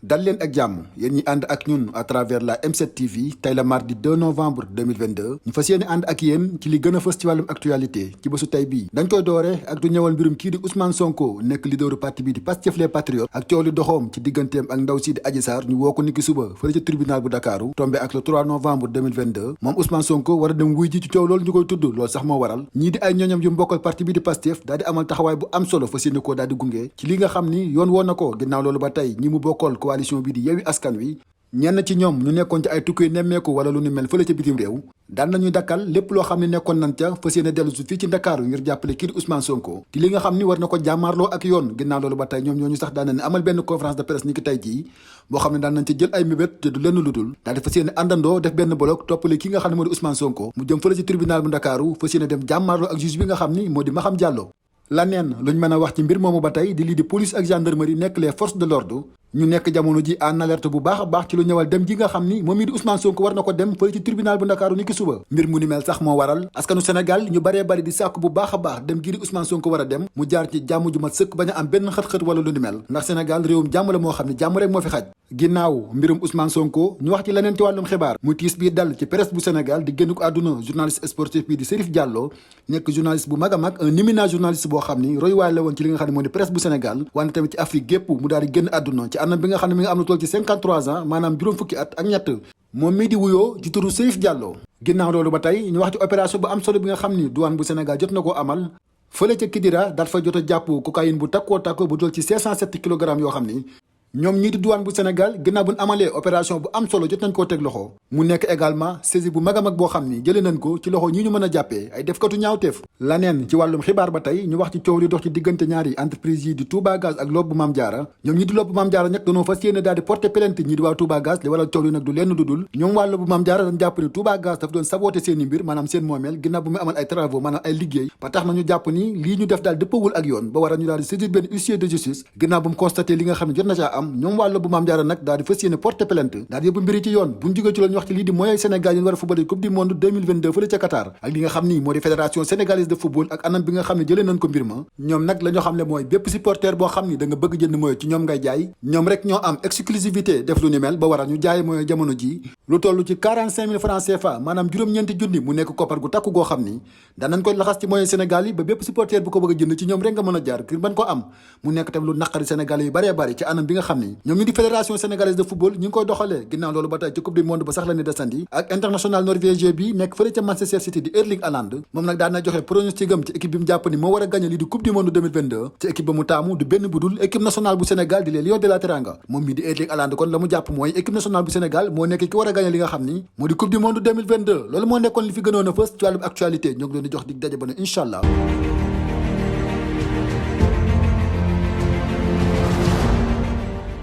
dal leen ak jàmm yéen ñi ànd ak ñun à travers la M7 TV tey la mardi 2 novembre 2022 ñu fas yéene ànd ak yéen ci li gën a fës ci wàllum actualité ci bésu tey bii dañ koy doore ak du ñëwal mbirum kii di Ousmane Sonko nekk leaderu parti bii di Pastef les Patriotes ak coow li doxoom ci digganteem ak ndaw sii di Adji Sarr ñu woo ko niki suba fële ci tribunal bu Dakaaru tombé ak le 3 novembre 2022 moom Ousmane Sonko war a dem wuy ji ci coow loolu ñu koy tudd loolu sax moo waral ñii di ay ñooñam yu mbokkal parti bii di Pastef daal di amal taxawaay bu am solo fas yéene koo daal di gunge ci li nga xam ni yoon woon na ko ginnaaw loolu ba tey ñi mu bokkal coalition bii di Yewwi Askan Wi ñenn ci ñoom ñu nekkoon ci ay tukki nemmeeku wala lu ni mel fële ca bitim réew daan nañuy dakkal lépp loo xam ne nekkoon nañ ca fas yéene dellu si fii ci Ndakaaru ngir jàppale kii di Ousmane Sonko ci li nga xam ni war na ko jàmmaarloo ak yoon ginnaaw loolu ba tey ñoom ñooñu sax daan nañ amal benn conférence de presse ni ki tey jii boo xam ne daan nañ ci jël ay mébét te du lenn lu dul daal di fas yéene àndandoo def benn bloc toppale ki nga xam ne moo di Ousmane Sonko mu jëm fële ci tribunal bu Ndakaaru fas yéene dem jàmmaarloo ak juge bi nga xam ni moo di Maham Diallo la neen luñ mën a wax ci mbir moomu ba tey di lii di police ak gendarmerie nekk les forces de l'ordre ñu nekk jamono ji en alerte bu baax a baax ci lu ñëwal dem ji nga xam ni moom mii di Ousmane Sonko war na ko dem fële ci tribunal bu Ndakaaru ni ki suba mbir mu ni mel sax moo waral askanu Sénégal ñu baree bari di sàkku bu baax a baax dem gi di Ousmane Sonko war a dem mu jaar ci jàmm ju mat sëkk bañ a am benn xët-xët wala lu ni mel ndax Sénégal réewum jàmm la moo xam ne jàmm rek moo fi xaj ginnaaw mbirum Ousmane Sonko ñu wax ci leneen ci wàllum xibaar mu tiis bii dal ci presse bu Sénégal di génn ko àdduna journaliste sportif bi di Serif Diallo nekk journaliste bu mag a mag un éminent journaliste boo xam ni royuwaay la woon ci li nga xam ne moo di presse bu Sénégal wante tamit ci Afrique gépp mu daal di génn àdduna ci anam bi nga xam ne mi nga am na toll ci 53 ans maanaam juróom fukki at ak ñett moom mii di wuyoo ci turu Serif Diallo ginnaaw loolu ba tey ñu wax ci opération bu am solo bi nga xam ni douane bu Sénégal jot na koo amal fële ca Kidira daal fa jot a jàpp cocaïne bu takkoo takko bu toll ci 507 kilogrammes yoo xam ni ñoom ñii di douane bu Sénégal ginnaaw bu ñu amalee opération bu am solo jot nañ koo teg loxo mu nekk également saisie bu mag a mag boo xam ni jëlee nañ ko ci loxo ñii ñu mën a jàppee ay defkatu ñaawteef laneen ci wàllum xibaar ba tey ñu wax ci coow li dox ci diggante ñaari entreprise yi di Touba Gaz ak Lobbu Mame Diarra ñoom ñii di Lobbu Mame Diarra nag dañoo fas yéene daal di porter plainte ñii di waa Touba Gaz li waral coow li nag du lenn du dul ñoom waa Lobbu Mame Diarra dañ jàpp ni Touba Gaz dafa doon saboter seen i mbir maanaam seen moomeel ginnaaw bu muy amal ay travaux maanaam ay liggéey ba tax na ñu jàpp ni lii ñu def daal dëppawul ak yoon ba waral ñu daal di saisir benn huissier de justice ginnaaw bu mu constaté li nga xam ne jot na caa am ñoom waa Lobbu Mame Diarra nag daal di fas yéene porter plainte daal di yóbbu mbiri ci yoon buñ jógee ci loolu ñu wax ci lii di mooy Sénégal yi war a football coupe du monde 2022 fële ca Qatar ak li nga xam ni moo di fédération sénégalaise de football ak anam bi nga xam ne jëlee nañ ko mbir ma ñoom nag la ñoo xam ne mooy bépp supporter boo xam ni da nga bëgg jënd mooy ci ñoom ngay jaay ñoom rek ñoo am exclusivité def lu ni mel ba waral ñu jaay mooy jamono ji lu toll ci 45 000 francs CFA maanaam juróom-ñeenti junni mu nekk koppar gu takku goo xam ni danañ koy laxas ci mooy Sénégal yi ba bépp supporter bu ko bëgg a jënd ci ñoom rek nga mën a jaar ngir mën ko am mu nekk tam lu naqari Sénégalais yu bëree bëri ci anam bi nga xam ni ñoom ñu di fédération sénégalaise de football ñu ngi koy doxalee ginnaaw loolu ba tey ci coupe du monde ba sax la ni desandi ak international norvégien bi nekk fële ca Manchester City di Erling Haaland moom nag daan na joxe pronostigam ci équipe bi mu jàpp ni moo war a gagné lii di coupe du monde 2022 ci équipe ba mu taamu du benn budul équipe nationale bu Sénégal di les Lions de la Teranga moom mii di Erling Haaland kon la mu jàpp mooy équipe nationale bu Sénégal moo nekk ki war a gagné li nga xam ni moo di coupe du monde 2022 loolu moo nekkoon li fi gënoon a fës ci wàllum actualité ñoo ngi leen di jox dig daje ba ne incha allah